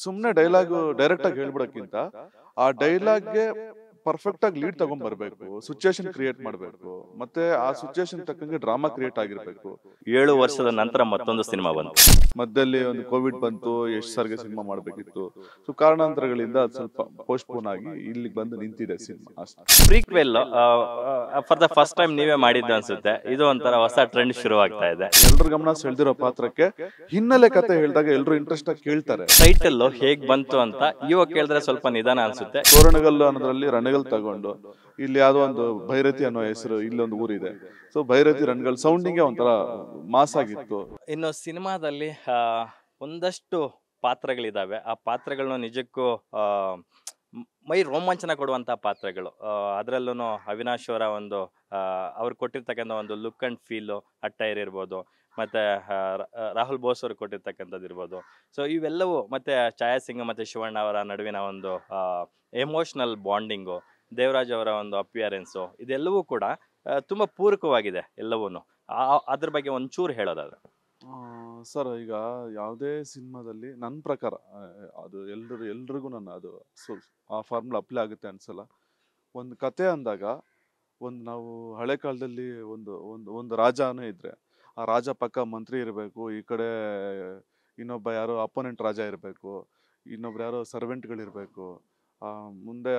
ಸುಮ್ನೆ dialogue direct ಆಗಿ ಹೇಳ್ಬಿಡಕ್ಕಿಂತ ಆ ಡೈಲಾಗ್ಗೆ ಪರ್ಫೆಕ್ಟ್ ಆಗಿ ಲೀಡ್ ತಗೊಂಡ್ ಬರ್ಬೇಕು, ಸಿಚುಯೇಷನ್ ಕ್ರಿಯೇಟ್ ಮಾಡ್ಬೇಕು, ಮತ್ತೆ ಆ ಸಿಚುಯೇಷನ್ ತಕ್ಕಂಗೆ ಡ್ರಾಮಾ ಕ್ರಿಯೇಟ್ ಆಗಿರ್ಬೇಕು. 7 ವರ್ಷದ ನಂತರ ಮತ್ತೊಂದು ಸಿನಿಮಾ ಬಂತು. ಮಧ್ಯದಲ್ಲಿ ಒಂದು ಕೋವಿಡ್ ಬಂತು, ಯಶ್ ಸರ್ಗೆ ಸಿನಿಮಾ ಮಾಡ್ಬೇಕಿತ್ತು. ಸೊ ಕಾರಣಾಂತರಗಳಿಂದ ಅದು ಸ್ವಲ್ಪ ಪೋಸ್ಟ್ಪೋನ್ ಆಗಿ ಇಲ್ಲಿಗೆ ಬಂದು ನಿಂತಿದೆ ಸಿನಿಮಾ ಅಷ್ಟೇ. Prequel for the first time ನೀವೇ ಮಾಡಿದ್ದು ಅನ್ಸುತ್ತೆ. ಇದು ಒಂಥರ ಹೊಸ ಟ್ರೆಂಡ್ ಶುರು ಆಗ್ತಾ ಇದೆ. ಎಲ್ರ ಗಮನ ಸೆಳೆದಿರೋ ಪಾತ್ರಕ್ಕೆ ಹಿನ್ನೆಲೆ ಕತೆ ಹೇಳಿದಾಗ ಎಲ್ರು ಇಂಟ್ರೆಸ್ಟ್ ಆಗಿ ಕೇಳ್ತಾರೆ. ಟೈಟಲ್ ಹೇಗ್ ಬಂತು ಅಂತ ಇವಾಗ ಕೇಳಿದ್ರೆ ಸ್ವಲ್ಪ ನಿಧಾನ ಅನ್ಸುತ್ತೆ. ತೋರಣಗಲ್ಲು ಅನ್ನೋದ್ರಲ್ಲಿ ರಣಗಲ್ ತಗೊಂಡು ಇಲ್ಲಿ ಯಾವ್ದೋ ಒಂದು ಭೈರತಿ ಅನ್ನೋ ಹೆಸರು ಇಲ್ಲೊಂದು ಊರಿದೆ. ಸೊ ಭೈರತಿ ರಣಗಲ್ ಸೌಂಡಿಂಗ್ ಒಂಥರ ಮಾಸ್ ಆಗಿತ್ತು. ಇನ್ನು ಸಿನಿಮಾದಲ್ಲಿ ಒಂದಷ್ಟು ಪಾತ್ರಗಳಿದಾವೆ. ಆ ಪಾತ್ರಗಳನ್ನ ನಿಜಕ್ಕೂ ಮೈ ರೋಮಾಂಚನ ಕೊಡುವಂತ ಪಾತ್ರಗಳು. ಅದರಲ್ಲೂ ಅವಿನಾಶ್ ಅವರ ಒಂದು ಅವ್ರು ಕೊಟ್ಟಿರ್ತಕ್ಕಂಥ ಒಂದು ಲುಕ್ ಅಂಡ್ ಫೀಲು, ಅಟ್ಟೈರ್ ಇರ್ಬೋದು, ಮತ್ತೆ ರಾಹುಲ್ ಬೋಸ್ ಅವರು ಕೊಟ್ಟಿರ್ತಕ್ಕಂಥದ್ದು ಇರ್ಬೋದು. ಸೊ ಇವೆಲ್ಲವೂ ಮತ್ತೆ ಛಾಯಾ ಸಿಂಗ್ ಮತ್ತೆ ಶಿವಣ್ಣ ಅವರ ನಡುವಿನ ಒಂದು ಎಮೋಷನಲ್ ಬಾಂಡಿಂಗು, ದೇವರಾಜ್ ಅವರ ಒಂದು ಅಪಿಯರೆನ್ಸು, ಇದೆಲ್ಲವೂ ಕೂಡ ತುಂಬಾ ಪೂರಕವಾಗಿದೆ ಎಲ್ಲವೂ. ಅದ್ರ ಬಗ್ಗೆ ಒಂಚೂರು ಹೇಳೋದಾದ್ರೆ ಸರ್, ಈಗ ಯಾವುದೇ ಸಿನಿಮಾದಲ್ಲಿ ನನ್ನ ಪ್ರಕಾರ ಅದು ಎಲ್ರಿಗೂ ನನ್ನ ಅದು ಆ ಫಾರ್ಮುಲಾ ಅಪ್ಲೈ ಆಗುತ್ತೆ ಅನ್ಸಲ್ಲ. ಒಂದು ಕತೆ ಅಂದಾಗ ನಾವು ಹಳೆ ಕಾಲದಲ್ಲಿ ಒಂದು ಒಂದು ಒಂದು ರಾಜನೇ ಇದ್ರೆ ಆ ರಾಜ ಪಕ್ಕ ಮಂತ್ರಿ ಇರಬೇಕು, ಈ ಕಡೆ ಇನ್ನೊಬ್ಬ ಯಾರೋ ಅಪೋನೆಂಟ್ ರಾಜ ಇರಬೇಕು, ಇನ್ನೊಬ್ರು ಯಾರೋ ಸರ್ವೆಂಟ್ಗಳಿರ್ಬೇಕು, ಮುಂದೆ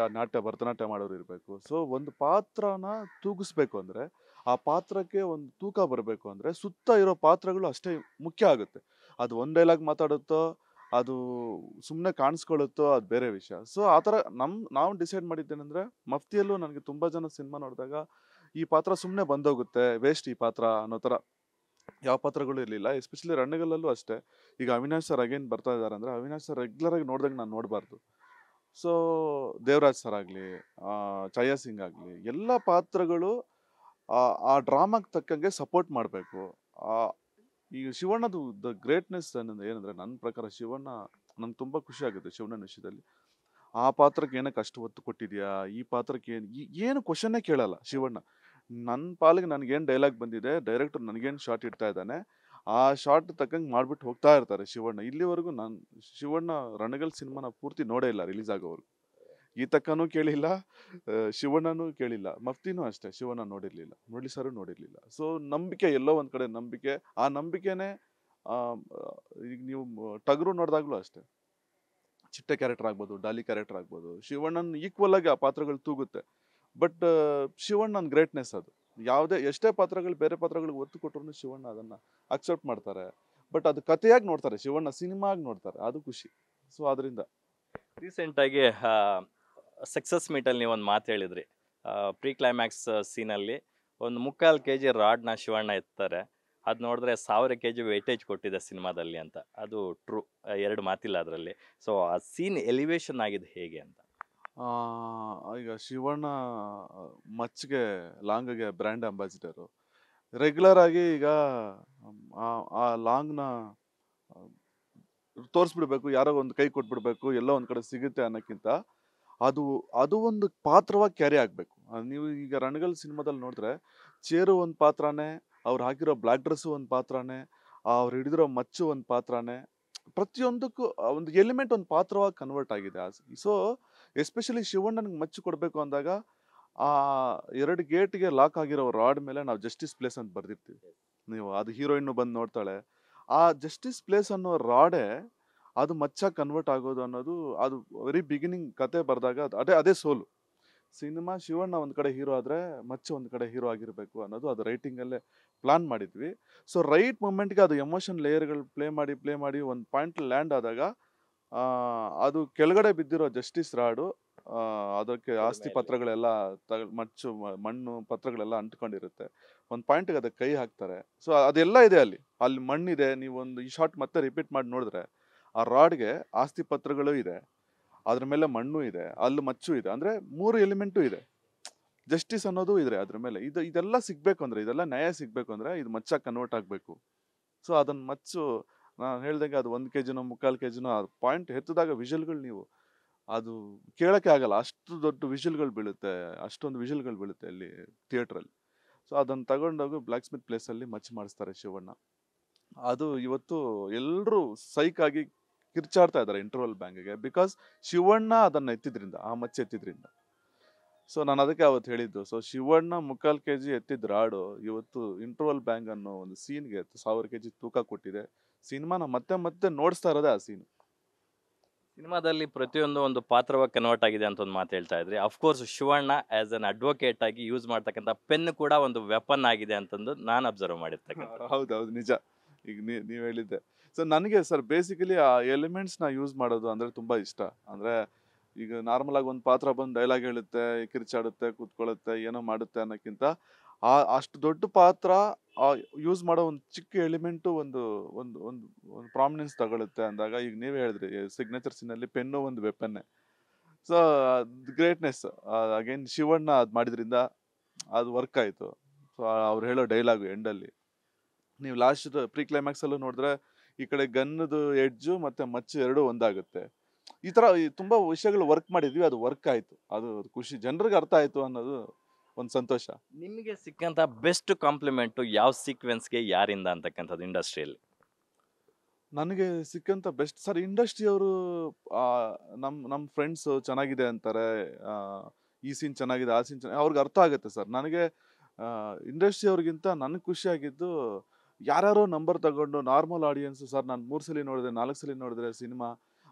ಭರತನಾಟ್ಯ ಮಾಡೋರು ಇರಬೇಕು. ಸೊ ಒಂದು ಪಾತ್ರನ ತೂಗಿಸ್ಬೇಕು ಅಂದ್ರೆ, ಆ ಪಾತ್ರಕ್ಕೆ ಒಂದು ತೂಕ ಬರಬೇಕು ಅಂದ್ರೆ ಸುತ್ತ ಇರೋ ಪಾತ್ರಗಳು ಅಷ್ಟೇ ಮುಖ್ಯ ಆಗುತ್ತೆ. ಅದು ಒಂದ್ ಡೈಲಾಗ್ ಮಾತಾಡುತ್ತೋ, ಅದು ಸುಮ್ಮನೆ ಕಾಣಿಸ್ಕೊಳ್ಳುತ್ತೋ, ಅದು ಬೇರೆ ವಿಷಯ. ಸೊ ಆ ಥರ ನಾವು ಡಿಸೈಡ್ ಮಾಡಿದ್ದೇನೆಂದ್ರೆ, ಮಫ್ತಿಯಲ್ಲೂ ನನಗೆ ತುಂಬಾ ಜನ ಸಿನಿಮಾ ನೋಡಿದಾಗ ಈ ಪಾತ್ರ ಸುಮ್ಮನೆ ಬಂದೋಗುತ್ತೆ, ವೇಸ್ಟ್ ಈ ಪಾತ್ರ ಅನ್ನೋ ಥರ ಯಾವ ಪಾತ್ರಗಳು ಇರಲಿಲ್ಲ. ಎಸ್ಪೆಷಲಿ ರಣಗಲ್ಲಲ್ಲೂ ಅಷ್ಟೇ. ಈಗ ಅವಿನಾಶ್ ಸರ್ ಅಗೇನ್ ಬರ್ತಾ ಇದ್ದಾರೆ ಅಂದ್ರೆ ಅವಿನಾಶ್ ಸರ್ ರೆಗ್ಯುಲರ್ ಆಗಿ ನೋಡಿದಾಗ ನಾನು ನೋಡಬಾರ್ದು. ಸೊ ದೇವರಾಜ್ ಸರ್ ಆಗಲಿ, ಛಾಯಾ ಸಿಂಗ್ ಆಗಲಿ, ಎಲ್ಲ ಪಾತ್ರಗಳು ಆ ಡ್ರಾಮಾಗೆ ತಕ್ಕಂಗೆ ಸಪೋರ್ಟ್ ಮಾಡಬೇಕು. ಈಗ ಶಿವಣ್ಣದು ದ ಗ್ರೇಟ್ನೆಸ್ ಏನಂದ್ರೆ ನನ್ನ ಪ್ರಕಾರ ಶಿವಣ್ಣ ನಂಗೆ ತುಂಬ ಖುಷಿ ಆಗುತ್ತೆ ಶಿವಣ್ಣನ ವಿಷಯದಲ್ಲಿ. ಆ ಪಾತ್ರಕ್ಕೆ ಏನಕ್ಕೆ ಅಷ್ಟು ಒತ್ತು ಕೊಟ್ಟಿದ್ಯಾ, ಈ ಪಾತ್ರಕ್ಕೆ ಏನು ಕ್ವಶನ್ನೇ ಕೇಳಲ್ಲ ಶಿವಣ್ಣ. ನನ್ನ ಪಾಲಿಗೆ ನನಗೇನು ಡೈಲಾಗ್ ಬಂದಿದೆ, ಡೈರೆಕ್ಟರ್ ನನಗೇನು ಶಾರ್ಟ್ ಇಡ್ತಾ ಇದ್ದಾನೆ, ಆ ಶಾರ್ಟ್ ತಕ್ಕಂಗೆ ಮಾಡ್ಬಿಟ್ಟು ಹೋಗ್ತಾ ಇರ್ತಾರೆ ಶಿವಣ್ಣ. ಇಲ್ಲಿವರೆಗೂ ನಾನು ಶಿವಣ್ಣ ರಣಗಲ್ ಸಿನಿಮಾನ ಪೂರ್ತಿ ನೋಡೇ ಇಲ್ಲ ರಿಲೀಸ್ ಆಗೋವರೆಗೂ. ಈ ತಕ್ಕನೂ ಕೇಳಿಲ್ಲ, ಶಿವಣ್ಣನೂ ಕೇಳಿಲ್ಲ, ಮಫ್ತಿನೂ ಅಷ್ಟೇ ಶಿವಣ್ಣ ನೋಡಿರ್ಲಿಲ್ಲ, ಮುರಳಿ ಸರು ನೋಡಿರ್ಲಿಲ್ಲ. ಸೊ ನಂಬಿಕೆ ಎಲ್ಲೋ ಒಂದ್ ಕಡೆ ನಂಬಿಕೆ, ಆ ನಂಬಿಕೆನೇ ಈಗ ನೀವು ಟಗರು ನೋಡಿದಾಗ್ಲೂ ಅಷ್ಟೇ, ಚಿಟ್ಟೆ ಕ್ಯಾರೆಕ್ಟರ್ ಆಗ್ಬೋದು, ಡಾಲಿ ಕ್ಯಾರೆಕ್ಟರ್ ಆಗ್ಬೋದು, ಶಿವಣ್ಣನ್ ಈಕ್ವಲ್ ಆಗಿ ಆ ಪಾತ್ರಗಳು ತೂಗುತ್ತೆ. ಬಟ್ ಶಿವಣ್ಣನ ಗ್ರೇಟ್ನೆಸ್ ಅದು. ಎಷ್ಟೇ ಪಾತ್ರಗಳು ಬೇರೆ ಪಾತ್ರಗಳಿಗೆ ಒತ್ತು ಕೊಟ್ಟರು ಶಿವಣ್ಣ ಅದನ್ನ ಅಕ್ಸೆಪ್ಟ್ ಮಾಡ್ತಾರೆ. ಬಟ್ ಅದು ಕಥೆಯಾಗಿ ನೋಡ್ತಾರೆ, ಶಿವಣ್ಣ ಸಿನಿಮಾ ಆಗಿ ನೋಡ್ತಾರೆ, ಅದು ಖುಷಿ. ಸೊ ಅದರಿಂದ ರೀಸೆಂಟ್ ಆಗಿ ಸಕ್ಸಸ್ ಮೀಟಲ್ಲಿ ನೀವು ಒಂದು ಮಾತು ಹೇಳಿದ್ರಿ. ಪ್ರೀ ಕ್ಲೈಮ್ಯಾಕ್ಸ್ ಸೀನಲ್ಲಿ ಒಂದು 3/4 kg ರಾಡ್ನ ಶಿವಣ್ಣ ಎತ್ತಾರೆ. ಅದು ನೋಡಿದ್ರೆ 1000 kg ವೇಟೇಜ್ ಕೊಟ್ಟಿದೆ ಸಿನಿಮಾದಲ್ಲಿ ಅಂತ. ಅದು ಟ್ರೂ, 2 ಮಾತಿಲ್ಲ ಅದರಲ್ಲಿ. ಸೊ ಆ ಸೀನ್ ಎಲಿವೇಶನ್ ಆಗಿದೆ ಹೇಗೆ ಅಂತ. ಈಗ ಶಿವಣ್ಣ ಮಚ್ಗೆ ಲಾಂಗ್ಗೆ ಬ್ರ್ಯಾಂಡ್ ಅಂಬಾಸಿಡರು. ರೆಗ್ಯುಲರ್ ಆಗಿ ಈಗ ಆ ಲಾಂಗ್ನ ತೋರಿಸ್ಬಿಡ್ಬೇಕು, ಯಾರೋ ಒಂದು ಕೈ ಕೊಟ್ಬಿಡ್ಬೇಕು, ಎಲ್ಲೋ ಒಂದ್ ಕಡೆ ಸಿಗುತ್ತೆ ಅನ್ನೋಕ್ಕಿಂತ ಅದು ಒಂದು ಪಾತ್ರವಾಗಿ ಕ್ಯಾರಿ ಆಗ್ಬೇಕು. ನೀವು ಈಗ ರಣಗಲ್ ಸಿನಿಮಾದಲ್ಲಿ ನೋಡಿದ್ರೆ ಚೇರು ಒಂದು ಪಾತ್ರನೇ, ಅವ್ರು ಹಾಕಿರೋ ಬ್ಲಾಕ್ ಡ್ರೆಸ್ಸು ಒಂದು ಪಾತ್ರನೇ, ಅವ್ರು ಹಿಡಿದಿರೋ ಮಚ್ಚು ಒಂದು ಪಾತ್ರನೇ, ಪ್ರತಿಯೊಂದಕ್ಕೂ ಒಂದು ಎಲಿಮೆಂಟ್ ಒಂದು ಪಾತ್ರವಾಗಿ ಕನ್ವರ್ಟ್ ಆಗಿದೆ. ಸೊ ಎಸ್ಪೆಷಲಿ ಶಿವಣ್ಣನಿಗೆ ಮಚ್ಚು ಕೊಡಬೇಕು ಅಂದಾಗ ಆ 2 ಗೇಟ್ಗೆ ಲಾಕ್ ಆಗಿರೋ ರಾಡ್ ಮೇಲೆ ನಾವು ಜಸ್ಟಿಸ್ ಪ್ಲೇಸ್ ಅಂತ ಬರ್ದಿರ್ತೀವಿ. ನೀವು ಅದು ಹೀರೋಯಿನ್ ಬಂದು ನೋಡ್ತಾಳೆ, ಆ ಜಸ್ಟಿಸ್ ಪ್ಲೇಸ್ ಅನ್ನೋ ರಾಡೇ ಅದು ಮಚ್ಚಾಗಿ ಕನ್ವರ್ಟ್ ಆಗೋದು ಅನ್ನೋದು, ಅದು ವೆರಿ ಬಿಗಿನಿಂಗ್ ಕತೆ ಬರೆದಾಗ ಅದೇ ಸೋಲು. ಸಿನಿಮಾ ಶಿವಣ್ಣ ಒಂದ್ ಕಡೆ ಹೀರೋ ಆದ್ರೆ ಮಚ್ಚ ಒಂದ್ ಕಡೆ ಹೀರೋ ಆಗಿರ್ಬೇಕು ಅನ್ನೋದು ಅದು ರೈಟಿಂಗ್ ಅಲ್ಲೇ ಪ್ಲಾನ್ ಮಾಡಿದ್ವಿ. ಸೊ ರೈಟ್ ಮೂಮೆಂಟ್ಗೆ ಅದು ಎಮೋಷನ್ ಲೇಯರ್ಗಳು ಪ್ಲೇ ಮಾಡಿ ಒಂದು ಪಾಯಿಂಟ್ ಲ್ಯಾಂಡ್ ಆದಾಗ ಅದು ಕೆಳಗಡೆ ಬಿದ್ದಿರೋ ಜಸ್ಟಿಸ್ ರಾಡು, ಅದಕ್ಕೆ ಆಸ್ತಿ ಪತ್ರಗಳೆಲ್ಲ ಮಚ್ಚು ಮಣ್ಣು ಪತ್ರಗಳೆಲ್ಲ ಅಂಟ್ಕೊಂಡಿರುತ್ತೆ. ಒಂದು ಪಾಯಿಂಟ್ಗೆ ಅದಕ್ಕೆ ಕೈ ಹಾಕ್ತಾರೆ. ಸೊ ಅದೆಲ್ಲ ಇದೆ ಅಲ್ಲಿ ಮಣ್ಣಿದೆ. ನೀವೊಂದು ಈ ಶಾರ್ಟ್ ಮತ್ತೆ ರಿಪೀಟ್ ಮಾಡಿ ನೋಡಿದ್ರೆ ಆ ರಾಡ್ಗೆ ಆಸ್ತಿ ಪತ್ರಗಳು ಇದೆ, ಅದ್ರ ಮೇಲೆ ಮಣ್ಣು ಇದೆ, ಅಲ್ಲಿ ಮಚ್ಚು ಇದೆ, ಅಂದ್ರೆ 3 ಎಲಿಮೆಂಟು ಇದೆ. ಜಸ್ಟಿಸ್ ಅನ್ನೋದು ಇದೆ ಅದ್ರ ಮೇಲೆ. ಇದೆಲ್ಲ ಸಿಗ್ಬೇಕು ಅಂದ್ರೆ, ಇದೆಲ್ಲ ನ್ಯಾಯ ಸಿಗ್ಬೇಕು ಅಂದ್ರೆ ಇದು ಮಚ್ಚಾಗಿ ಕನ್ವರ್ಟ್ ಆಗ್ಬೇಕು. ಸೊ ಅದನ್ನ ಮಚ್ಚು ನಾನು ಹೇಳ್ದಂಗೆ ಅದು 1 kgನೋ 3/4 kgನೋ ಆ ಪಾಯಿಂಟ್ ಎತ್ತಿದಾಗ ವಿಷಲ್ಗಳು ನೀವು ಅದು ಕೇಳಕ್ಕೆ ಆಗಲ್ಲ, ಅಷ್ಟು ದೊಡ್ಡ ವಿಷಲ್ಗಳು ಬೀಳುತ್ತೆ, ಅಷ್ಟೊಂದು ವಿಷಲ್ಗಳು ಬೀಳುತ್ತೆ ಅಲ್ಲಿ ಥಿಯೇಟ್ರಲ್ಲಿ. ಸೊ ಅದನ್ನ ತಗೊಂಡೋಗಿ ಬ್ಲ್ಯಾಕ್ ಸ್ಮಿತ್ ಪ್ಲೇಸಲ್ಲಿ ಮಚ್ಚು ಮಾಡಿಸ್ತಾರೆ ಶಿವಣ್ಣ. ಅದು ಇವತ್ತು ಎಲ್ಲರೂ ಸೈಕ್ ಆಗಿ ಕಿರ್ಚಾಡ್ತಾ ಇದ್ದಾರೆ ಇಂಟರ್ವಲ್ ಬ್ಯಾಂಕ್ಗೆ, ಬಿಕಾಸ್ ಶಿವಣ್ಣ ಅದನ್ನ ಎತ್ತಿದ್ರಿಂದ, ಆ ಮಚ್ಚೆ ಎತ್ತಿದ್ರಿಂದ. ಸೊ ನಾನು ಅದಕ್ಕೆ ಅವತ್ತು ಹೇಳಿದ್ದು, ಸೊ ಶಿವಣ್ಣ 3/4 kg ಎತ್ತಿದ ರಾಡು ಇವತ್ತು ಇಂಟರ್ವಲ್ ಬ್ಯಾಂಗ್ ಅನ್ನೋ ಒಂದು ಸೀನ್ಗೆ 1000 kg ತೂಕ ಕೊಟ್ಟಿದೆ. ಸಿನಿಮಾನ ಮತ್ತೆ ಮತ್ತೆ ನೋಡಿಸ್ತಾ ಇರೋದೇ ಆ ಸೀನ್. ಸಿನಿಮಾದಲ್ಲಿ ಪ್ರತಿಯೊಂದು ಒಂದು ಪಾತ್ರವಾಗಿ ಕನ್ವರ್ಟ್ ಆಗಿದೆ ಅಂತ ಒಂದು ಮಾತು ಹೇಳ್ತಾ ಇದ್ರಿ. Of course Shivanna as an advocate ಆಗಿ ಯೂಸ್ ಮಾಡ್ತಕ್ಕಂಥ ಪೆನ್ ಕೂಡ ಒಂದು ವೆಪನ್ ಆಗಿದೆ ಅಂತಂದು ನಾನು ಅಬ್ಸರ್ವ್ ಮಾಡಿರ್ತಕ್ಕಂಥ. ಹೌದೌದು, ನಿಜ. ಈಗ ನೀವು ಹೇಳಿದ್ದೆ. ಸೊ ನನಗೆ ಸರ್ ಬೇಸಿಕಲಿ ಆ ಎಲಿಮೆಂಟ್ಸ್ನ ಯೂಸ್ ಮಾಡೋದು ಅಂದರೆ ತುಂಬ ಇಷ್ಟ. ಅಂದರೆ ಈಗ ನಾರ್ಮಲ್ ಆಗಿ ಒಂದು ಪಾತ್ರ ಬಂದು ಡೈಲಾಗ್ ಹೇಳುತ್ತೆ, ಕಿರ್ಚಾಡುತ್ತೆ, ಕೂತ್ಕೊಳ್ಳುತ್ತೆ, ಏನೋ ಮಾಡುತ್ತೆ ಅನ್ನೋಕ್ಕಿಂತ ಅಷ್ಟು ದೊಡ್ಡ ಪಾತ್ರ ಯೂಸ್ ಮಾಡೋ ಒಂದು ಚಿಕ್ಕ ಎಲಿಮೆಂಟು ಒಂದು ಒಂದು ಒಂದು ಒಂದು ಪ್ರಾಮಿನೆನ್ಸ್ ತಗೊಳುತ್ತೆ ಅಂದಾಗ, ಈಗ ನೀವೇ ಹೇಳಿದ್ರಿ ಸಿಗ್ನೇಚರ್ ಸೀನಲ್ಲಿ ಪೆನ್ನು ಒಂದು ವೆಪನ್ನೇ. ಸೊ ಗ್ರೇಟ್ನೆಸ್ ಅಗೇನ್ ಶಿವಣ್ಣ ಅದು ಮಾಡಿದ್ರಿಂದ ಅದು ವರ್ಕ್ ಆಯಿತು. ಸೊ ಅವ್ರು ಹೇಳೋ ಡೈಲಾಗು ಎಂಡಲ್ಲಿ ನೀವು ಲಾಸ್ಟ್ ಪ್ರೀ ಕ್ಲೈಮ್ಯಾಕ್ಸಲ್ಲೂ ನೋಡಿದ್ರೆ ಈ ಕಡೆ ಗನ್ನದು ಎಡ್ಜು ಮತ್ತು ಮಚ್ಚು ಎರಡೂ ಒಂದಾಗುತ್ತೆ. ಈ ಥರ ತುಂಬ ವಿಷಯಗಳು ವರ್ಕ್ ಮಾಡಿದ್ವಿ, ಅದು ವರ್ಕ್ ಆಯಿತು, ಅದು ಖುಷಿ, ಜನರಿಗೆ ಅರ್ಥ ಆಯಿತು ಅನ್ನೋದು ಒಂದು ಸಂತೋಷ. ನಿಮಗೆ ಸಿಕ್ಕಂಥ ಬೆಸ್ಟ್ ಕಾಂಪ್ಲಿಮೆಂಟು ಯಾವ ಸೀಕ್ವೆನ್ಸ್ಗೆ ಯಾರಿಂದ ಅಂತಕ್ಕಂಥದ್ದು ಇಂಡಸ್ಟ್ರಿಯಲ್ಲಿ? ನನಗೆ ಸಿಕ್ಕಂಥ ಬೆಸ್ಟ್ ಸರ್ ಇಂಡಸ್ಟ್ರಿಯವರು ನಮ್ಮ ಫ್ರೆಂಡ್ಸು ಚೆನ್ನಾಗಿದೆ ಅಂತಾರೆ, ಈ ಸೀನ್ ಚೆನ್ನಾಗಿದೆ, ಆ ಸೀನ್ ಚೆನ್ನಾಗಿ, ಅವ್ರಿಗೆ ಅರ್ಥ ಆಗುತ್ತೆ ಸರ್. ನನಗೆ ಇಂಡಸ್ಟ್ರಿಯವ್ರಿಗಿಂತ ನನಗೆ ಖುಷಿಯಾಗಿದ್ದು ಯಾರ್ಯಾರೋ ನಂಬರ್ ತಗೊಂಡು ನಾರ್ಮಲ್ ಆಡಿಯನ್ಸು, ಸರ್ ನಾನು 3 ಸಲ ನೋಡಿದೆ, 4 ಸಲ ನೋಡಿದ್ರೆ ಸಿನಿಮಾ,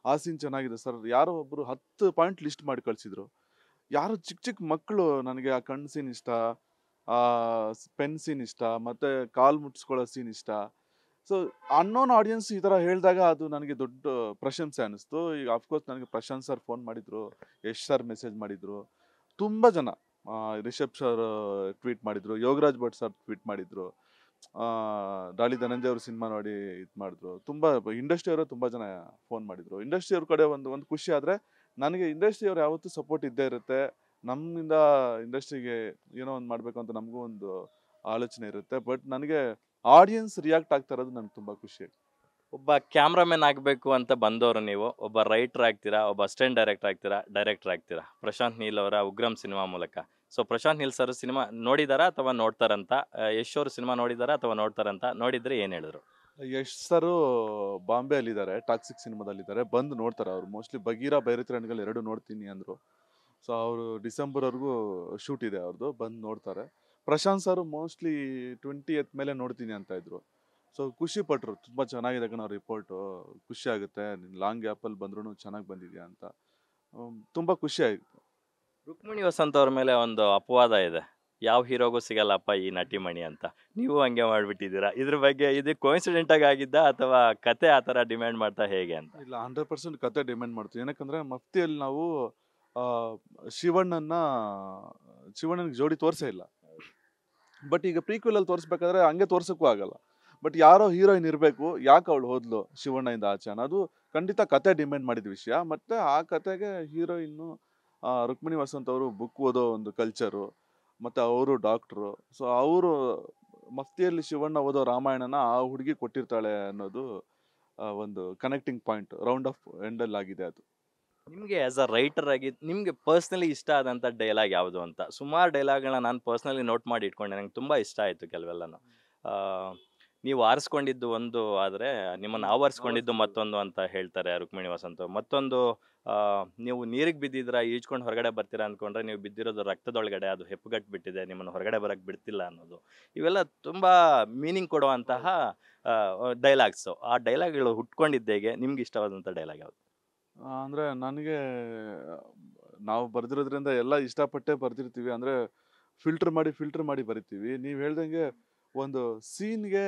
ಆ ಸೀನ್ ಚೆನ್ನಾಗಿದೆ ಸರ್, ಯಾರೋ ಒಬ್ಬರು 10 ಪಾಯಿಂಟ್ ಲಿಸ್ಟ್ ಮಾಡಿ ಕಳಿಸಿದ್ರು. ಯಾರು ಚಿಕ್ಕ ಚಿಕ್ಕ ಮಕ್ಕಳು ನನಗೆ ಆ ಕಣ್ಣು ಸೀನ್ ಇಷ್ಟ, ಆ ಪೆನ್ ಸೀನ್ ಇಷ್ಟ, ಮತ್ತು ಕಾಲು ಮುಟ್ಸ್ಕೊಳ್ಳೋ ಸೀನ್ ಇಷ್ಟ. ಸೊ ಅನ್ನೋನ್ ಆಡಿಯನ್ಸ್ ಈ ಥರ ಹೇಳಿದಾಗ ಅದು ನನಗೆ ದೊಡ್ಡ ಪ್ರಶಂಸೆ ಅನ್ನಿಸ್ತು. ಈಗ ಅಫ್ಕೋರ್ಸ್ ನನಗೆ ಪ್ರಶಾಂತ್ ಸರ್ ಫೋನ್ ಮಾಡಿದರು, ಯಶ್ ಸರ್ ಮೆಸೇಜ್ ಮಾಡಿದರು, ತುಂಬ ಜನ ರಿಷಬ್ ಸರ್ ಟ್ವೀಟ್ ಮಾಡಿದರು, ಯೋಗರಾಜ್ ಭಟ್ ಸರ್ ಟ್ವೀಟ್ ಮಾಡಿದರು, ಡಾಲಿ ಧನಂಜಯ ಅವ್ರ ಸಿನಿಮಾ ನೋಡಿ ಇದು ಮಾಡಿದ್ರು. ತುಂಬ ಇಂಡಸ್ಟ್ರಿಯವರು ತುಂಬ ಜನ ಫೋನ್ ಮಾಡಿದರು. ಇಂಡಸ್ಟ್ರಿಯವ್ರ ಕಡೆ ಒಂದು ಖುಷಿ ಆದರೆ ನನಗೆ ಇಂಡಸ್ಟ್ರಿಯವ್ರು ಯಾವತ್ತೂ ಸಪೋರ್ಟ್ ಇದ್ದೇ ಇರುತ್ತೆ. ನಮ್ಮಿಂದ ಇಂಡಸ್ಟ್ರಿಗೆ ಏನೋ ಒಂದು ಮಾಡಬೇಕು ಅಂತ ನಮಗೂ ಒಂದು ಆಲೋಚನೆ ಇರುತ್ತೆ. ಬಟ್ ನನಗೆ ಆಡಿಯನ್ಸ್ ರಿಯಾಕ್ಟ್ ಆಗ್ತಾ ಇರೋದು ನನಗೆ ತುಂಬ ಖುಷಿ. ಒಬ್ಬ ಕ್ಯಾಮ್ರಾಮನ್ ಆಗಬೇಕು ಅಂತ ಬಂದವರು ನೀವು, ಒಬ್ಬ ರೈಟರ್ ಆಗ್ತೀರಾ, ಒಬ್ಬ ಅಸಿಸ್ಟೆಂಟ್ ಡೈರೆಕ್ಟರ್ ಆಗ್ತೀರಾ ಪ್ರಶಾಂತ್ ನೀಲ್ ಅವರ ಉಗ್ರಂ ಸಿನಿಮಾ ಮೂಲಕ. So Prashanth Neel sir cinema ನೋಡಿದಾರಾ ಅಥವಾ ನೋಡ್ತಾರಂತ? ಯಶ್ ಅವರು ಸಿನಿಮಾ ನೋಡಿದಾರಾ ಅಥವಾ ನೋಡ್ತಾರಂತ? ನೋಡಿದ್ರೆ ಏನು ಹೇಳಿದ್ರು? ಯಶ್ ಸರು ಬಾಂಬೆ ಅಲ್ಲಿದ್ದಾರೆ, ಟಾಕ್ಸಿಕ್ ಸಿನಿಮಾದಲ್ಲಿದ್ದಾರೆ, ಬಂದು ನೋಡ್ತಾರೆ. ಅವರು ಮೋಸ್ಟ್ಲಿ ಬಗೀರಾ ಬೈರತಿ ರಣಗಳು 2 ನೋಡ್ತೀನಿ ಅಂದರು. ಸೊ ಅವರು ಡಿಸೆಂಬರ್ವರೆಗೂ ಶೂಟ್ ಇದೆ ಅವ್ರದ್ದು, ಬಂದು ನೋಡ್ತಾರೆ. ಪ್ರಶಾಂತ್ ಸರ್ ಮೋಸ್ಟ್ಲಿ 20th ಮೇಲೆ ನೋಡ್ತೀನಿ ಅಂತ ಇದ್ರು. ಸೊ ಖುಷಿ ಪಟ್ಟರು, ತುಂಬ ಚೆನ್ನಾಗಿದೆ ಕಣ ರಿಪೋರ್ಟು, ಖುಷಿ ಆಗುತ್ತೆ, ನೀನು ಲಾಂಗ್ ಗ್ಯಾಪಲ್ಲಿ ಬಂದ್ರೂ ಚೆನ್ನಾಗಿ ಬಂದಿದ್ಯಾ ಅಂತ. ತುಂಬ ಖುಷಿ ಆಯಿತು. ರುಕ್ಮಿಣಿ ವಸಂತ್ ಅವ್ರ ಮೇಲೆ ಒಂದು ಅಪವಾದ ಇದೆ, ಯಾವ ಹೀರೋಗೂ ಸಿಗಲ್ಲಪ್ಪ ಈ ನಟಿಮಣಿ ಅಂತ. ನೀವು ಹಂಗೆ ಮಾಡಿಬಿಟ್ಟಿದ್ದೀರಾ. ಇದ್ರ ಬಗ್ಗೆ ಇದು ಕೋಇನ್ಸಿಡೆಂಟ್ ಆಗಿ ಆಗಿದ್ದ ಅಥವಾ ಕತೆ ಆ ಥರ ಡಿಮ್ಯಾಂಡ್ ಮಾಡ್ತಾ ಹೇಗೆ ಅಂತ? ಇಲ್ಲ, 100% ಕತೆ ಡಿಮ್ಯಾಂಡ್ ಮಾಡ್ತೀವಿ. ಏನಕ್ಕಂದರೆ ಮಫ್ತಿಯಲ್ಲಿ ನಾವು ಶಿವಣ್ಣನಿಗೆ ಜೋಡಿ ತೋರಿಸೇ ಇಲ್ಲ. ಬಟ್ ಈಗ ಪ್ರೀಕ್ವೆಲಲ್ಲಿ ತೋರಿಸ್ಬೇಕಾದ್ರೆ ಹಂಗೆ ತೋರ್ಸೋಕ್ಕೂ ಆಗಲ್ಲ. ಬಟ್ ಯಾರೋ ಹೀರೋಯಿನ್ ಇರಬೇಕು, ಯಾಕೆ ಅವಳು ಹೋದ್ಲು ಶಿವಣ್ಣಯಿಂದ ಆಚೆ ಅನ್ನೋದು ಖಂಡಿತ ಕತೆ ಡಿಮ್ಯಾಂಡ್ ಮಾಡಿದ ವಿಷಯ. ಮತ್ತು ಆ ಕತೆಗೆ ಹೀರೋಯಿನ್ನು ರುಕ್ಮಿಣಿ ವಸಂತ್ ಅವರು ಬುಕ್ ಓದೋ ಒಂದು ಕಲ್ಚರು, ಮತ್ತು ಅವರು ಡಾಕ್ಟ್ರು. ಸೊ ಅವರು ಮಫ್ತಿಯಲ್ಲಿ ಶಿವಣ್ಣ ಓದೋ ರಾಮಾಯಣನ ಆ ಹುಡುಗಿ ಕೊಟ್ಟಿರ್ತಾಳೆ ಅನ್ನೋದು ಒಂದು ಕನೆಕ್ಟಿಂಗ್ ಪಾಯಿಂಟ್ ರೌಂಡ್ ಆಫ್ ಎಂಡಲ್ಲಿ ಆಗಿದೆ. ಅದು ನಿಮಗೆ ಆ್ಯಸ್ ಅ ರೈಟರ್ ಆಗಿ ನಿಮಗೆ ಪರ್ಸ್ನಲಿ ಇಷ್ಟ ಆದಂಥ ಡೈಲಾಗ್ ಯಾವುದು ಅಂತ? ಸುಮಾರು ಡೈಲಾಗ್ಗಳನ್ನ ನಾನು ಪರ್ಸ್ನಲಿ ನೋಟ್ ಮಾಡಿ ಇಟ್ಕೊಂಡೆ, ನಂಗೆ ತುಂಬ ಇಷ್ಟ ಆಯಿತು ಕೆಲವೆಲ್ಲನೂ. ನೀವು ಆರಿಸ್ಕೊಂಡಿದ್ದು ಒಂದು ಆದರೆ ನಿಮ್ಮನ್ನು ಆವರಿಸ್ಕೊಂಡಿದ್ದು ಮತ್ತೊಂದು ಅಂತ ಹೇಳ್ತಾರೆ ರುಕ್ಮಿಣಿ ವಸಂತ್. ಮತ್ತೊಂದು, ನೀವು ನೀರಿಗೆ ಬಿದ್ದಿದ್ರ, ಈಜ್ಕೊಂಡು ಹೊರಗಡೆ ಬರ್ತೀರಾ ಅಂದ್ಕೊಂಡ್ರೆ ನೀವು ಬಿದ್ದಿರೋದು ರಕ್ತದೊಳಗಡೆ, ಅದು ಹೆಪ್ಪುಗಟ್ಟು ಬಿಟ್ಟಿದೆ, ನಿಮ್ಮನ್ನು ಹೊರಗಡೆ ಬರೋಕ್ಕೆ ಬಿಡ್ತಿಲ್ಲ ಅನ್ನೋದು. ಇವೆಲ್ಲ ತುಂಬ ಮೀನಿಂಗ್ ಕೊಡುವಂತಹ ಡೈಲಾಗ್ಸು. ಆ ಡೈಲಾಗ್ಗಳು ಹುಟ್ಕೊಂಡಿದ್ದೇಗೆ? ನಿಮ್ಗೆ ಇಷ್ಟವಾದಂಥ ಡೈಲಾಗ್ ಯಾವುದು? ಅಂದರೆ ನನಗೆ ನಾವು ಬರೆದಿರೋದ್ರಿಂದ ಎಲ್ಲ ಇಷ್ಟಪಟ್ಟೆ ಬರ್ದಿರ್ತೀವಿ. ಅಂದರೆ ಫಿಲ್ಟರ್ ಮಾಡಿ ಬರಿತೀವಿ. ನೀವು ಹೇಳ್ದಂಗೆ ಒಂದು ಸೀನ್ಗೆ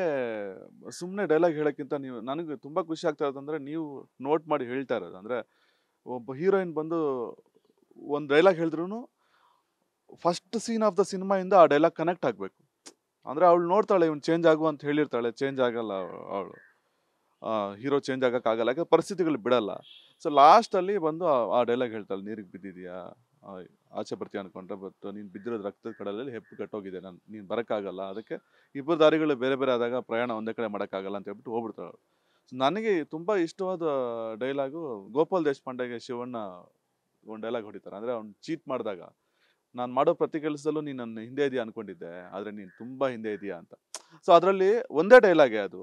ಸುಮ್ಮನೆ ಡೈಲಾಗ್ ಹೇಳೋಕ್ಕಿಂತ ನನಗೆ ತುಂಬ ಖುಷಿ ಆಗ್ತಾ ಇರೋದಂದರೆ ನೀವು ನೋಟ್ ಮಾಡಿ ಹೇಳ್ತಾ ಇರೋದು. ಅಂದರೆ ಒಬ್ಬ ಹೀರೋಯಿನ್ ಬಂದು ಒಂದು ಡೈಲಾಗ್ ಹೇಳಿದ್ರು ಫಸ್ಟ್ ಸೀನ್ ಆಫ್ ದ ಸಿನಿಮಾಯಿಂದ ಆ ಡೈಲಾಗ್ ಕನೆಕ್ಟ್ ಆಗಬೇಕು. ಅಂದರೆ ಅವಳು ನೋಡ್ತಾಳೆ, ಇವ್ನು ಚೇಂಜ್ ಆಗು ಅಂತ ಹೇಳಿರ್ತಾಳೆ, ಚೇಂಜ್ ಆಗಲ್ಲ ಅವಳು, ಹೀರೋ ಚೇಂಜ್ ಆಗೋಕ್ಕಾಗಲ್ಲ, ಯಾಕೆ ಪರಿಸ್ಥಿತಿಗಳು ಬಿಡಲ್ಲ. ಸೊ ಲಾಸ್ಟಲ್ಲಿ ಬಂದು ಆ ಡೈಲಾಗ್ ಹೇಳ್ತಾಳೆ, ನೀರಿಗೆ ಬಿದ್ದಿದ್ಯಾ, ಆಚೆ ಬರ್ತೀಯ ಅನ್ಕೊಂಡ್ರೆ, ಬಟ್ ನೀನು ಬಿದ್ದಿರೋದು ರಕ್ತದ ಕಡಲಲ್ಲಿ ಹೆಪ್ಪು ಕಟ್ಟೋಗಿದೆ, ನೀನು ಬರೋಕ್ಕಾಗಲ್ಲ, ಅದಕ್ಕೆ ಇಬ್ಬರು ದಾರಿಗಳು ಬೇರೆ ಬೇರೆ ಆದಾಗ ಪ್ರಯಾಣ ಒಂದೇ ಕಡೆ ಮಾಡೋಕ್ಕಾಗಲ್ಲ ಅಂತ ಹೇಳ್ಬಿಟ್ಟು ಹೋಗ್ಬಿಡ್ತಾಳೆ. ಸೊ ನನಗೆ ತುಂಬ ಇಷ್ಟವಾದ ಡೈಲಾಗು ಗೋಪಾಲ್ ದೇಶಪಾಂಡೆಗೆ ಶಿವಣ್ಣ ಒಂದು ಡೈಲಾಗ್ ಹೊಡಿತಾರೆ. ಅಂದರೆ ಅವ್ನು ಚೀಟ್ ಮಾಡಿದಾಗ, ನಾನು ಮಾಡೋ ಪ್ರತಿ ಕೆಲಸದಲ್ಲೂ ನೀನು ನನ್ನ ಹಿಂದೆ ಇದೆಯಾ ಅಂದ್ಕೊಂಡಿದ್ದೆ, ಆದರೆ ನೀನು ತುಂಬ ಹಿಂದೆ ಇದೆಯಾ ಅಂತ. ಸೊ ಅದರಲ್ಲಿ ಒಂದೇ ಡೈಲಾಗೆ ಅದು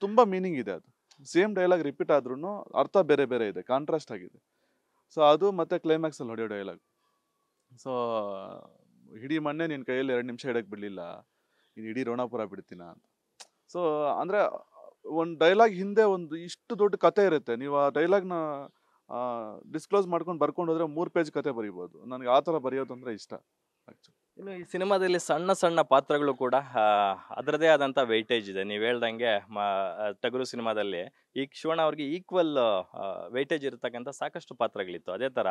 ತುಂಬ ಮೀನಿಂಗ್ ಇದೆ. ಅದು ಸೇಮ್ ಡೈಲಾಗ್ ರಿಪೀಟ್ ಆದ್ರೂ ಅರ್ಥ ಬೇರೆ ಬೇರೆ ಇದೆ, ಕಾಂಟ್ರಾಸ್ಟ್ ಆಗಿದೆ. ಸೊ ಅದು ಮತ್ತೆ ಕ್ಲೈಮ್ಯಾಕ್ಸಲ್ಲಿ ಹೊಡೆಯೋ ಡೈಲಾಗ್. ಸೊ ಇಡೀ ಮಣ್ಣೆ ನಿನ್ನ ಕೈಯಲ್ಲಿ 2 ನಿಮಿಷ ಇಡಕ್ಕೆ ಬಿಡಲಿಲ್ಲ, ನೀನು ಇಡೀ ರೋಣಾಪುರ ಬಿಡ್ತೀನ ಅಂತ. ಸೊ ಅಂದರೆ ಒಂದು ಡೈಲಾಗ್ ಹಿಂದೆ ಒಂದು ಇಷ್ಟು ದೊಡ್ಡ ಕತೆ ಇರುತ್ತೆ. ನೀವು ಆ ಡೈಲಾಗ್ನ ಡಿಸ್ಕ್ಲೋಸ್ ಮಾಡ್ಕೊಂಡು ಬರ್ಕೊಂಡು ಹೋದ್ರೆ 3 ಪೇಜ್ ಕತೆ ಬರೀಬೋದು. ನನಗೆ ಆ ಥರ ಬರೆಯೋದು ಅಂದರೆ ಇಷ್ಟ ಆ್ಯಕ್ಚುಲಿ. ಇನ್ನು ಈ ಸಿನಿಮಾದಲ್ಲಿ ಸಣ್ಣ ಸಣ್ಣ ಪಾತ್ರಗಳು ಕೂಡ ಅದರದೇ ಆದಂಥ ವೆಯ್ಟೇಜ್ ಇದೆ. ನೀವು ಹೇಳ್ದಂಗೆ ಟಗರು ಸಿನಿಮಾದಲ್ಲಿ ಈ ಶಿವಣ್ಣ ಅವ್ರಿಗೆ ಈಕ್ವಲ್ ವೆಯ್ಟೇಜ್ ಇರತಕ್ಕಂಥ ಸಾಕಷ್ಟು ಪಾತ್ರಗಳಿತ್ತು. ಅದೇ ಥರ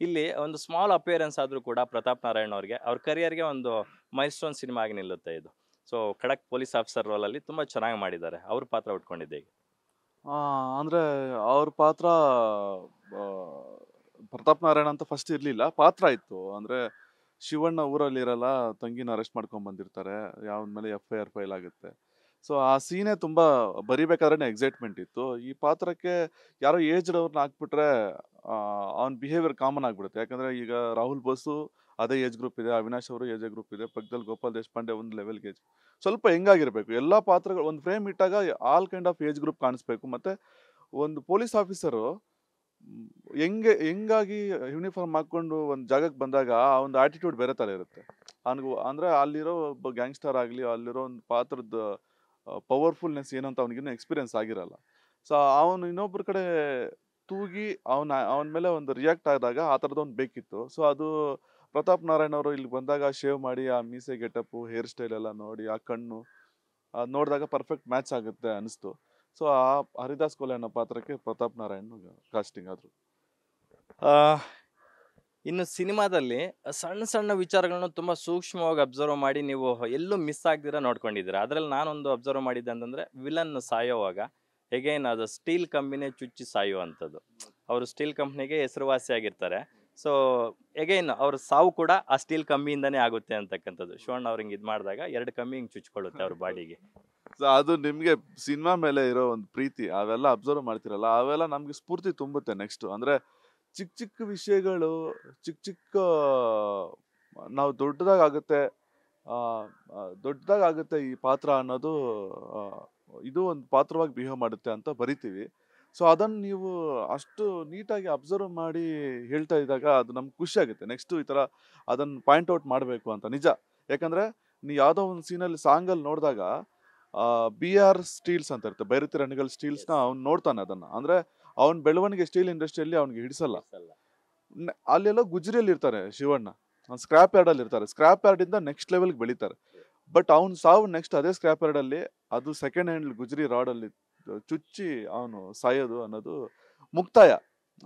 ಇಲ್ಲಿ ಒಂದು ಸ್ಮಾಲ್ ಅಪಿಯರೆನ್ಸ್ ಆದರೂ ಕೂಡ ಪ್ರತಾಪ್ ನಾರಾಯಣ್ ಅವ್ರಿಗೆ ಅವ್ರ ಕರಿಯರ್ಗೆ ಒಂದು ಮೈಲ್ಸ್ಟೋನ್ ಸಿನಿಮಾ ಆಗಿ ನಿಲ್ಲುತ್ತೆ ಇದು. ಸೊ ಖಡಕ್ ಪೊಲೀಸ್ ಆಫೀಸರ್ ರೋಲಲ್ಲಿ ತುಂಬ ಚೆನ್ನಾಗಿ ಮಾಡಿದ್ದಾರೆ. ಅವ್ರ ಪಾತ್ರ ಉಟ್ಕೊಂಡಿದ್ದೆ ಈಗ. ಅಂದರೆ ಅವ್ರ ಪಾತ್ರ ಪ್ರತಾಪ್ ನಾರಾಯಣ ಅಂತ ಫಸ್ಟ್ ಇರಲಿಲ್ಲ, ಪಾತ್ರ ಇತ್ತು. ಅಂದರೆ ಶಿವಣ್ಣ ಊರಲ್ಲಿ ಇರಲ್ಲ, ತಂಗಿನ ಅರೆಸ್ಟ್ ಮಾಡ್ಕೊಂಡು ಬಂದಿರ್ತಾರೆ, ಯಾವ ಮೇಲೆ FIR ಫೈಲ್ ಆಗುತ್ತೆ. ಸೊ ಆ ಸೀನೇ ತುಂಬ ಬರಿಬೇಕಾದ್ರೆ ಎಕ್ಸೈಟ್ಮೆಂಟ್ ಇತ್ತು. ಈ ಪಾತ್ರಕ್ಕೆ ಯಾರೋ ಏಜ್ಡ್ ಅವ್ರನ್ನ ಹಾಕ್ಬಿಟ್ರೆ ಅವ್ನ ಬಿಹೇವಿಯರ್ ಕಾಮನ್ ಆಗಿಬಿಡುತ್ತೆ. ಯಾಕಂದರೆ ಈಗ ರಾಹುಲ್ ಬೋಸು ಅದೇ ಏಜ್ ಗ್ರೂಪ್ ಇದೆ, ಅವಿನಾಶ್ ಅವರು ಏಜ್ ಗ್ರೂಪ್ ಇದೆ, ಪಕ್ಕದಲ್ಲಿ ಗೋಪಾಲ್ ದೇಶಪಾಂಡೆ ಒಂದು ಲೆವೆಲ್ಗೆ ಏಜ್. ಸ್ವಲ್ಪ ಹೆಂಗಾಗಿರ್ಬೇಕು ಎಲ್ಲ ಪಾತ್ರಗಳು ಒಂದು ಫ್ರೇಮ್ ಇಟ್ಟಾಗ all kind of age group ಕಾಣಿಸ್ಬೇಕು. ಮತ್ತು ಒಂದು ಪೊಲೀಸ್ ಆಫೀಸರು ಹೆಂಗಾಗಿ ಯೂನಿಫಾರ್ಮ್ ಹಾಕ್ಕೊಂಡು ಒಂದು ಜಾಗಕ್ಕೆ ಬಂದಾಗ ಆ ಒಂದು ಆಟಿಟ್ಯೂಡ್ ಬೇರೆ ಥರ ಇರುತ್ತೆ. ಅವನಿಗೂ ಅಂದರೆ ಅಲ್ಲಿರೋ ಒಬ್ಬ ಗ್ಯಾಂಗ್ಸ್ಟರ್ ಆಗಲಿ, ಅಲ್ಲಿರೋ ಒಂದು ಪಾತ್ರದ ಪವರ್ಫುಲ್ನೆಸ್ ಏನು ಅಂತ ಅವ್ನಿಗಿನ್ನೂ ಎಕ್ಸ್ಪೀರಿಯನ್ಸ್ ಆಗಿರಲ್ಲ. ಸೊ ಅವನು ಇನ್ನೊಬ್ಬರ ಕಡೆ ತೂಗಿ ಅವನ ಮೇಲೆ ಒಂದು ರಿಯಾಕ್ಟ್ ಆದಾಗ ಆ ಥರದೊಂದು ಬೇಕಿತ್ತು. ಸೊ ಅದು ಪ್ರತಾಪ್ ನಾರಾಯಣ್ ಅವರು ಇಲ್ಲಿ ಬಂದಾಗ ಶೇವ್ ಮಾಡಿ ಆ ಮೀಸೆ ಗೆಟಪ್ಪು, ಹೇರ್ ಸ್ಟೈಲ್ ಎಲ್ಲ ನೋಡಿ, ಆ ಕಣ್ಣು ಅದು ನೋಡಿದಾಗ ಪರ್ಫೆಕ್ಟ್ ಮ್ಯಾಚ್ ಆಗುತ್ತೆ ಅನಿಸ್ತು. ಸೊ ಆ ಹರಿದಾಸ್ ಕೋಲೆ ಅನ್ನೋ ಪಾತ್ರಕ್ಕೆ ಪ್ರತಾಪ್ ನಾರಾಯಣ್ ಕಾಸ್ಟಿಂಗ್ ಆದರು. ಇನ್ನು ಸಿನಿಮಾದಲ್ಲಿ ಸಣ್ಣ ಸಣ್ಣ ವಿಚಾರಗಳನ್ನು ತುಂಬ ಸೂಕ್ಷ್ಮವಾಗಿ ಅಬ್ಸರ್ವ್ ಮಾಡಿ ನೀವು ಎಲ್ಲೂ ಮಿಸ್ ಆಗ್ದಿರ ನೋಡ್ಕೊಂಡಿದ್ದೀರಾ. ಅದರಲ್ಲಿ ನಾನೊಂದು ಅಬ್ಸರ್ವ್ ಮಾಡಿದ್ದೆ ಅಂತಂದರೆ ವಿಲನ್ ಸಾಯೋವಾಗ ಎಗೈನ್ ಅದು ಸ್ಟೀಲ್ ಕಂಪ್ನಿನೇ ಚುಚ್ಚಿ ಸಾಯುವಂಥದ್ದು. ಅವರು ಸ್ಟೀಲ್ ಕಂಪ್ನಿಗೆ ಹೆಸರುವಾಸಿಯಾಗಿರ್ತಾರೆ. ಸೊ ಎಗೈನ್ ಅವ್ರ ಸಾವು ಕೂಡ ಆ ಸ್ಟೀಲ್ ಕಂಬಿಯಿಂದನೇ ಆಗುತ್ತೆ ಅಂತಕ್ಕಂಥದ್ದು. ಶಿವಣ್ಣ ಅವ್ರು ಹಿಂಗೆ ಇದು ಮಾಡಿದಾಗ 2 ಕಂಬಿ ಹಿಂಗೆ ಚುಚ್ಕೊಳ್ಳುತ್ತೆ ಅವ್ರ ಬಾಡಿಗೆ. ಸೊ ಅದು ನಿಮಗೆ ಸಿನಿಮಾ ಮೇಲೆ ಇರೋ ಒಂದು ಪ್ರೀತಿ, ಅವೆಲ್ಲ ಅಬ್ಸರ್ವ್ ಮಾಡ್ತಿರಲ್ಲ, ಅವೆಲ್ಲ ನಮಗೆ ಸ್ಫೂರ್ತಿ ತುಂಬುತ್ತೆ. ನೆಕ್ಸ್ಟು ಅಂದರೆ ಚಿಕ್ಕ ಚಿಕ್ಕ ವಿಷಯಗಳು, ಚಿಕ್ಕ ಚಿಕ್ಕ ನಾವು ದೊಡ್ಡದಾಗುತ್ತೆ ಈ ಪಾತ್ರ ಅನ್ನೋದು, ಇದು ಒಂದು ಪಾತ್ರವಾಗಿ ಬಿಹೇವ್ ಮಾಡುತ್ತೆ ಅಂತ ಬರಿತೀವಿ. ಸೊ ಅದನ್ನು ನೀವು ಅಷ್ಟು ನೀಟಾಗಿ ಅಬ್ಸರ್ವ್ ಮಾಡಿ ಹೇಳ್ತಾ ಇದ್ದಾಗ ಅದು ನಮ್ಗೆ ಖುಷಿ ಆಗುತ್ತೆ. ನೆಕ್ಸ್ಟು ಈ ಥರ ಅದನ್ನು ಪಾಯಿಂಟ್ ಔಟ್ ಮಾಡಬೇಕು ಅಂತ ನಿಜ. ಯಾಕಂದರೆ ನೀವು ಯಾವುದೋ ಒಂದು ಸೀನಲ್ಲಿ ಸಾಂಗಲ್ಲಿ ನೋಡಿದಾಗ BR ಸ್ಟೀಲ್ಸ್ ಅಂತ ಇರುತ್ತೆ, ಬೈರತಿ ರಣಗಲ್ ಸ್ಟೀಲ್ಸ್ನ ಅವ್ನು ನೋಡ್ತಾನೆ. ಅದನ್ನು ಅಂದರೆ ಅವ್ನ ಬೆಳವಣಿಗೆ ಸ್ಟೀಲ್ ಇಂಡಸ್ಟ್ರಿಯಲ್ಲಿ ಅವ್ನಿಗೆ ಹಿಡಿಸಲ್ಲ. ಅಲ್ಲೆಲ್ಲೋ ಗುಜರಿಯಲ್ಲಿ ಇರ್ತಾರೆ ಶಿವಣ್ಣ, ಸ್ಕ್ರಾಪ್ ಯಾರ್ಡಲ್ಲಿ ಇರ್ತಾರೆ, ಸ್ಕ್ರಾಪ್ ಯಾರ್ಡಿಂದ ನೆಕ್ಸ್ಟ್ ಲೆವೆಲ್ಗೆ ಬೆಳೀತಾರೆ. ಬಟ್ ಅವ್ನು ಸಾವು ನೆಕ್ಸ್ಟ್ ಅದೇ ಸ್ಕ್ರಾಪ್ ಯಾರ್ಡಲ್ಲಿ, ಅದು ಸೆಕೆಂಡ್ ಹ್ಯಾಂಡ್ ಗುಜರಿ ರಾಡಲ್ಲಿ ಚುಚ್ಚಿ ಅವನು ಸಾಯೋದು ಅನ್ನೋದು ಮುಕ್ತಾಯ.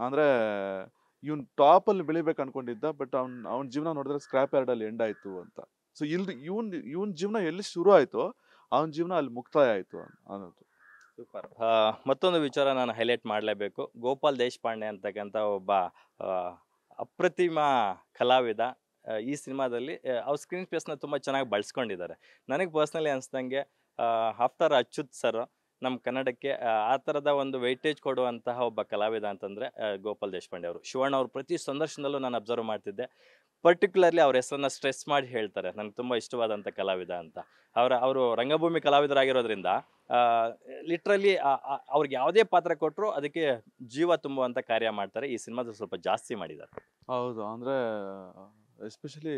ಅಂದರೆ ಇವ್ನು ಟಾಪಲ್ಲಿ ಬೆಳಿಬೇಕು ಅನ್ಕೊಂಡಿದ್ದ, ಬಟ್ ಅವ್ನ ಜೀವನ ನೋಡಿದ್ರೆ ಸ್ಕ್ರಾಪ್ ಯಾರ್ಡಲ್ಲಿ ಎಂಡ್ ಆಯಿತು ಅಂತ. ಸೊ ಇವನ್ ಜೀವನ ಎಲ್ಲಿ ಶುರು ಆಯಿತೋ ಅವನ ಜೀವನ ಅಲ್ಲಿ ಮುಕ್ತಾಯ ಆಯಿತು ಅನ್ನೋದು. ಸೂಪರ್. ಮತ್ತೊಂದು ವಿಚಾರ ನಾನು ಹೈಲೈಟ್ ಮಾಡಲೇಬೇಕು. ಗೋಪಾಲ್ ದೇಶಪಾಂಡೆ ಅಂತಕ್ಕಂಥ ಒಬ್ಬ ಅಪ್ರತಿಮ ಕಲಾವಿದ ಈ ಸಿನಿಮಾದಲ್ಲಿ ಅವ್ರ ಸ್ಕ್ರೀನ್ ಸ್ಪೇಸ್ನ ತುಂಬ ಚೆನ್ನಾಗಿ ಬಳಸ್ಕೊಂಡಿದ್ದಾರೆ. ನನಗೆ ಪರ್ಸ್ನಲಿ ಅನಿಸ್ದಂಗೆ ಆಫ್ಟರ್ ಅಚ್ಯುತ್ ಸರ್ ನಮ್ಮ ಕನ್ನಡಕ್ಕೆ ಆ ಥರದ ಒಂದು ವೆಯ್ಟೇಜ್ ಕೊಡುವಂತಹ ಒಬ್ಬ ಕಲಾವಿದ ಅಂತಂದರೆ ಗೋಪಾಲ್ ದೇಶಪಾಂಡೆ ಅವರು. ಶಿವಣ್ಣ ಅವರು ಪ್ರತಿ ಸಂದರ್ಶನದಲ್ಲೂ ನಾನು ಅಬ್ಸರ್ವ್ ಮಾಡ್ತಿದ್ದೆ. ಪರ್ಟಿಕ್ಯುಲರ್ಲಿ ಅವ್ರ ಹೆಸರನ್ನ ಸ್ಟ್ರೆಸ್ ಮಾಡಿ ಹೇಳ್ತಾರೆ, ನನಗೆ ತುಂಬ ಇಷ್ಟವಾದಂಥ ಕಲಾವಿದ ಅಂತ. ಅವರು ರಂಗಭೂಮಿ ಕಲಾವಿದರಾಗಿರೋದ್ರಿಂದ ಲಿಟ್ರಲಿ ಅವ್ರಿಗೆ ಯಾವುದೇ ಪಾತ್ರ ಕೊಟ್ಟರು ಅದಕ್ಕೆ ಜೀವ ತುಂಬುವಂಥ ಕಾರ್ಯ ಮಾಡ್ತಾರೆ. ಈ ಸಿನಿಮಾದಲ್ಲಿ ಸ್ವಲ್ಪ ಜಾಸ್ತಿ ಮಾಡಿದ್ದಾರೆ. ಹೌದು, ಅಂದರೆ ಎಸ್ಪೆಷಲಿ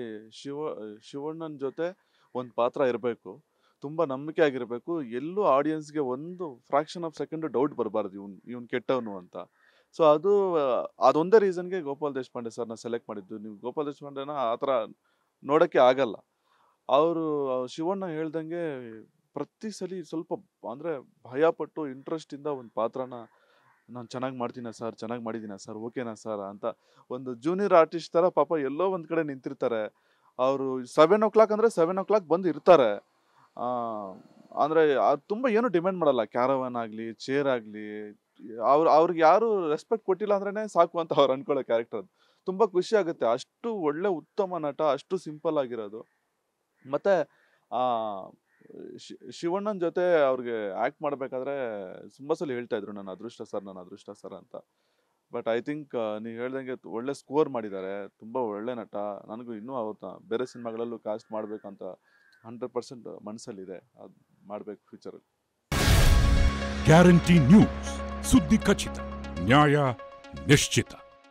ಶಿವಣ್ಣನ ಜೊತೆ ಒಂದು ಪಾತ್ರ ಇರಬೇಕು, ತುಂಬ ನಂಬಿಕೆ ಆಗಿರಬೇಕು. ಎಲ್ಲೂ ಆಡಿಯನ್ಸ್ಗೆ ಒಂದು ಫ್ರಾಕ್ಷನ್ ಆಫ್ ಸೆಕೆಂಡ್ ಡೌಟ್ ಬರಬಾರ್ದು ಇವನು ಕೆಟ್ಟವನು ಅಂತ. ಸೊ ಅದೊಂದೇ ರೀಸನ್ಗೆ ಗೋಪಾಲ್ ದೇಶಪಾಂಡೆ ಸರ್ನ ಸೆಲೆಕ್ಟ್ ಮಾಡಿದ್ದು. ನೀವು ಗೋಪಾಲ್ ದೇಶಪಾಂಡೆನ ಆ ಥರ ನೋಡೋಕ್ಕೆ ಆಗಲ್ಲ. ಅವರು ಶಿವಣ್ಣ ಹೇಳ್ದಂಗೆ ಪ್ರತಿ ಸಲ ಸ್ವಲ್ಪ ಅಂದರೆ ಭಯಪಟ್ಟು ಇಂಟ್ರೆಸ್ಟಿಂದ ಒಂದು ಪಾತ್ರನ ನಾನು ಚೆನ್ನಾಗಿ ಮಾಡ್ತೀನ ಸರ್, ಚೆನ್ನಾಗಿ ಮಾಡಿದ್ದೀನ ಸರ್, ಓಕೆನಾ ಸರ್ ಅಂತ ಒಂದು ಜೂನಿಯರ್ ಆರ್ಟಿಸ್ಟ್ ಥರ ಪಾಪ ಎಲ್ಲೋ ಒಂದು ಕಡೆ ನಿಂತಿರ್ತಾರೆ. ಅವರು 7 o'clock ಅಂದರೆ 7 o'clock ಬಂದು ಇರ್ತಾರೆ. ಅಂದರೆ ಅದು ತುಂಬ ಏನು ಡಿಮ್ಯಾಂಡ್ ಮಾಡಲ್ಲ, ಕ್ಯಾರವನ್ ಆಗಲಿ ಚೇರ್ ಆಗಲಿ. ಅವ್ರಿಗೆ ಯಾರು ರೆಸ್ಪೆಕ್ಟ್ ಕೊಟ್ಟಿಲ್ಲ ಅಂದ್ರೇ ಸಾಕು ಅಂತ ಅವ್ರು ಅನ್ಕೊಳ್ಳೋ ಕ್ಯಾರೆಕ್ಟರ್. ಅದು ತುಂಬ ಖುಷಿ ಆಗುತ್ತೆ. ಅಷ್ಟು ಒಳ್ಳೆ ಉತ್ತಮ ನಟ, ಅಷ್ಟು ಸಿಂಪಲ್ ಆಗಿರೋದು. ಮತ್ತು ಶಿವಣ್ಣನ ಜೊತೆ ಅವ್ರಿಗೆ ಆ್ಯಕ್ಟ್ ಮಾಡಬೇಕಾದ್ರೆ ತುಂಬ ಸಲ ಹೇಳ್ತಾ ಇದ್ರು, ನನ್ನ ಅದೃಷ್ಟ ಸರ್ ಅಂತ. ಬಟ್ ಐ ಥಿಂಕ್ ನೀವು ಹೇಳ್ದಂಗೆ ಒಳ್ಳೆ ಸ್ಕೋರ್ ಮಾಡಿದ್ದಾರೆ, ತುಂಬ ಒಳ್ಳೆ ನಟ. ನನಗೂ ಇನ್ನೂ ಅವ್ರನ್ನ ಬೇರೆ ಸಿನಿಮಾಗಳಲ್ಲೂ ಕಾಸ್ಟ್ ಮಾಡಬೇಕಂತ 100% ಮನಸ್ಸಲ್ಲಿದೆ. ಅದು ಮಾಡಬೇಕು ಫ್ಯೂಚರಲ್ಲಿ. ಗ್ಯಾರಂಟಿ ನ್ಯೂಸ್, ಸುದ್ದಿ ಖಚಿತ, ನ್ಯಾಯ ನಿಶ್ಚಿತ.